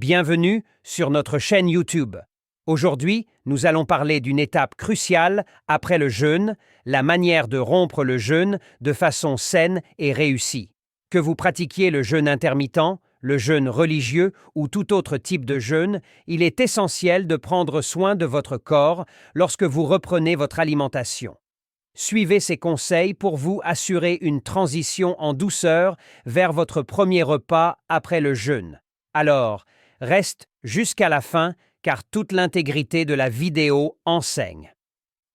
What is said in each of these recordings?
Bienvenue sur notre chaîne YouTube. Aujourd'hui, nous allons parler d'une étape cruciale après le jeûne, la manière de rompre le jeûne de façon saine et réussie. Que vous pratiquiez le jeûne intermittent, le jeûne religieux ou tout autre type de jeûne, il est essentiel de prendre soin de votre corps lorsque vous reprenez votre alimentation. Suivez ces conseils pour vous assurer une transition en douceur vers votre premier repas après le jeûne. Alors, reste jusqu'à la fin car toute l'intégrité de la vidéo enseigne.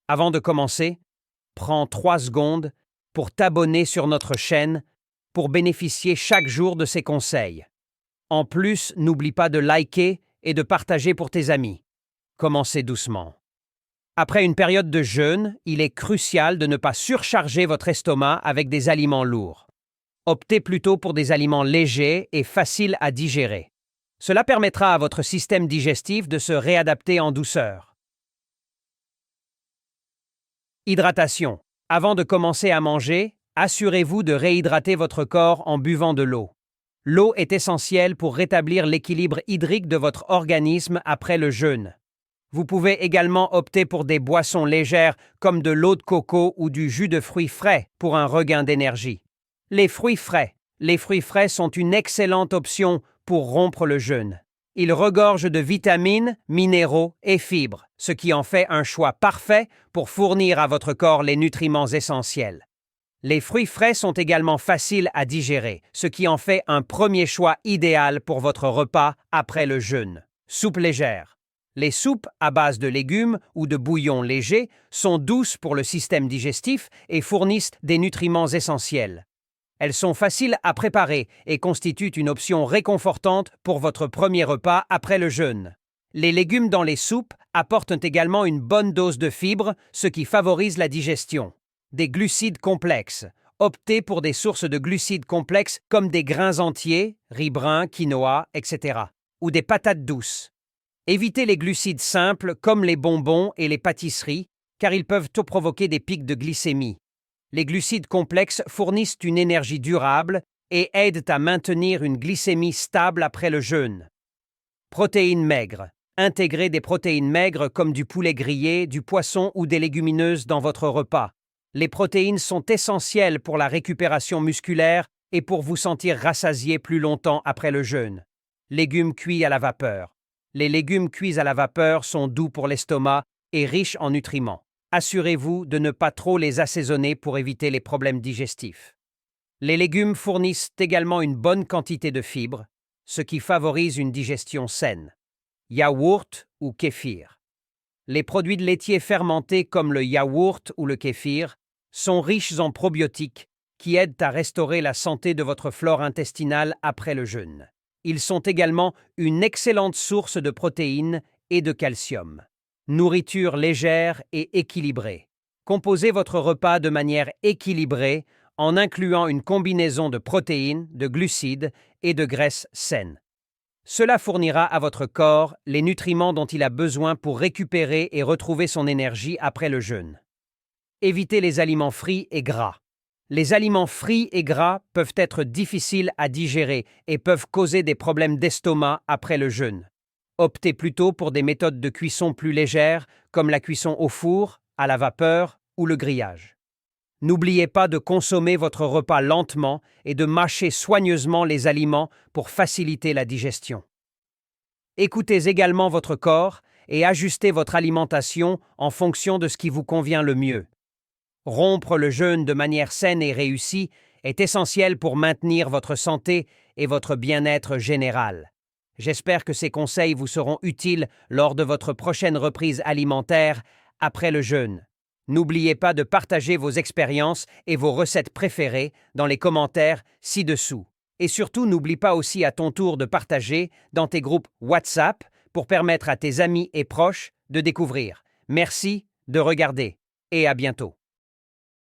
Avant de commencer, prends 3 secondes pour t'abonner sur notre chaîne pour bénéficier chaque jour de ces conseils. En plus, n'oublie pas de liker et de partager pour tes amis. Commencez doucement. Après une période de jeûne, il est crucial de ne pas surcharger votre estomac avec des aliments lourds. Optez plutôt pour des aliments légers et faciles à digérer. Cela permettra à votre système digestif de se réadapter en douceur. Hydratation. Avant de commencer à manger, assurez-vous de réhydrater votre corps en buvant de l'eau. L'eau est essentielle pour rétablir l'équilibre hydrique de votre organisme après le jeûne. Vous pouvez également opter pour des boissons légères comme de l'eau de coco ou du jus de fruits frais pour un regain d'énergie. Les fruits frais. Les fruits frais sont une excellente option pour rompre le jeûne. Ils regorgent de vitamines, minéraux et fibres, ce qui en fait un choix parfait pour fournir à votre corps les nutriments essentiels. Les fruits frais sont également faciles à digérer, ce qui en fait un premier choix idéal pour votre repas après le jeûne. Soupe légère. Les soupes à base de légumes ou de bouillons légers sont douces pour le système digestif et fournissent des nutriments essentiels. Elles sont faciles à préparer et constituent une option réconfortante pour votre premier repas après le jeûne. Les légumes dans les soupes apportent également une bonne dose de fibres, ce qui favorise la digestion. Des glucides complexes. Optez pour des sources de glucides complexes comme des grains entiers, riz brun, quinoa, etc. ou des patates douces. Évitez les glucides simples comme les bonbons et les pâtisseries, car ils peuvent provoquer des pics de glycémie. Les glucides complexes fournissent une énergie durable et aident à maintenir une glycémie stable après le jeûne. Protéines maigres. Intégrez des protéines maigres comme du poulet grillé, du poisson ou des légumineuses dans votre repas. Les protéines sont essentielles pour la récupération musculaire et pour vous sentir rassasié plus longtemps après le jeûne. Légumes cuits à la vapeur. Les légumes cuits à la vapeur sont doux pour l'estomac et riches en nutriments. Assurez-vous de ne pas trop les assaisonner pour éviter les problèmes digestifs. Les légumes fournissent également une bonne quantité de fibres, ce qui favorise une digestion saine. Yaourt ou kéfir. Les produits laitiers fermentés comme le yaourt ou le kéfir sont riches en probiotiques qui aident à restaurer la santé de votre flore intestinale après le jeûne. Ils sont également une excellente source de protéines et de calcium. Nourriture légère et équilibrée. Composez votre repas de manière équilibrée en incluant une combinaison de protéines, de glucides et de graisses saines. Cela fournira à votre corps les nutriments dont il a besoin pour récupérer et retrouver son énergie après le jeûne. Évitez les aliments frits et gras. Les aliments frits et gras peuvent être difficiles à digérer et peuvent causer des problèmes d'estomac après le jeûne. Optez plutôt pour des méthodes de cuisson plus légères, comme la cuisson au four, à la vapeur ou le grillage. N'oubliez pas de consommer votre repas lentement et de mâcher soigneusement les aliments pour faciliter la digestion. Écoutez également votre corps et ajustez votre alimentation en fonction de ce qui vous convient le mieux. Rompre le jeûne de manière saine et réussie est essentiel pour maintenir votre santé et votre bien-être général. J'espère que ces conseils vous seront utiles lors de votre prochaine reprise alimentaire après le jeûne. N'oubliez pas de partager vos expériences et vos recettes préférées dans les commentaires ci-dessous. Et surtout, n'oublie pas aussi à ton tour de partager dans tes groupes WhatsApp pour permettre à tes amis et proches de découvrir. Merci de regarder et à bientôt.